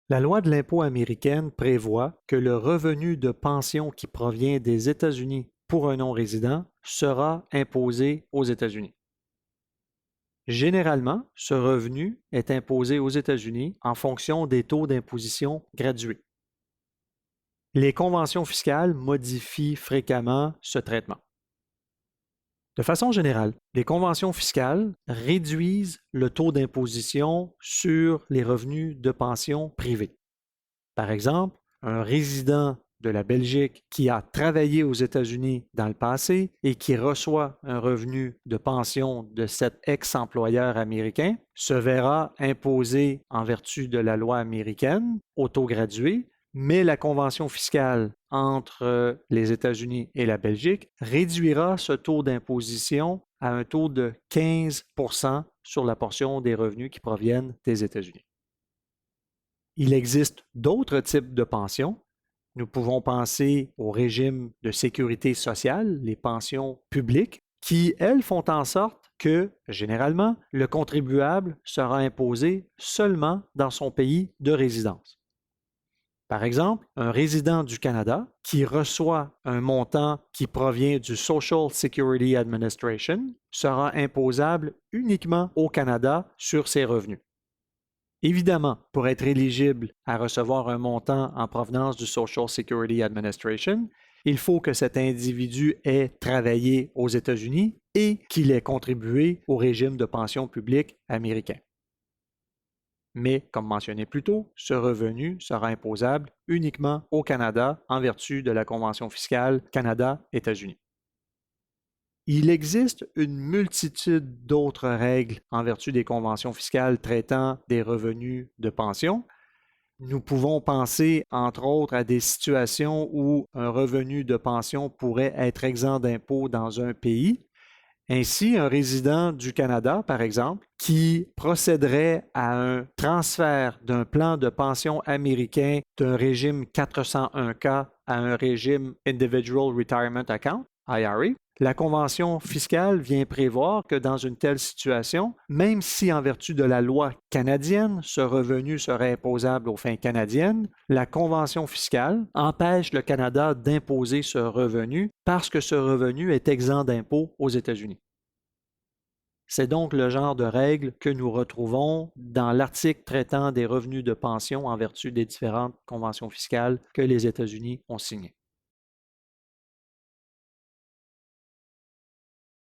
La loi de l'impôt américaine prévoit que le revenu de pension qui provient des États-Unis pour un non-résident sera imposé aux États-Unis. Généralement, ce revenu est imposé aux États-Unis en fonction des taux d'imposition gradués. Les conventions fiscales modifient fréquemment ce traitement. De façon générale, les conventions fiscales réduisent le taux d'imposition sur les revenus de pension privés. Par exemple, un résident de la Belgique qui a travaillé aux États-Unis dans le passé et qui reçoit un revenu de pension de cet ex-employeur américain se verra imposé en vertu de la loi américaine au taux gradué, mais la convention fiscale entre les États-Unis et la Belgique réduira ce taux d'imposition à un taux de 15% sur la portion des revenus qui proviennent des États-Unis. Il existe d'autres types de pensions. Nous pouvons penser au régime de sécurité sociale, les pensions publiques, qui, elles, font en sorte que, généralement, le contribuable sera imposé seulement dans son pays de résidence. Par exemple, un résident du Canada qui reçoit un montant qui provient du Social Security Administration sera imposable uniquement au Canada sur ses revenus. Évidemment, pour être éligible à recevoir un montant en provenance du Social Security Administration, il faut que cet individu ait travaillé aux États-Unis et qu'il ait contribué au régime de pension publique américain. Mais, comme mentionné plus tôt, ce revenu sera imposable uniquement au Canada en vertu de la Convention fiscale Canada-États-Unis. Il existe une multitude d'autres règles en vertu des conventions fiscales traitant des revenus de pension. Nous pouvons penser, entre autres, à des situations où un revenu de pension pourrait être exempt d'impôt dans un pays. Ainsi, un résident du Canada, par exemple, qui procéderait à un transfert d'un plan de pension américain d'un régime 401K à un régime Individual Retirement Account, IRA, la convention fiscale vient prévoir que dans une telle situation, même si en vertu de la loi canadienne, ce revenu serait imposable aux fins canadiennes, la convention fiscale empêche le Canada d'imposer ce revenu parce que ce revenu est exempt d'impôt aux États-Unis. C'est donc le genre de règles que nous retrouvons dans l'article traitant des revenus de pension en vertu des différentes conventions fiscales que les États-Unis ont signées.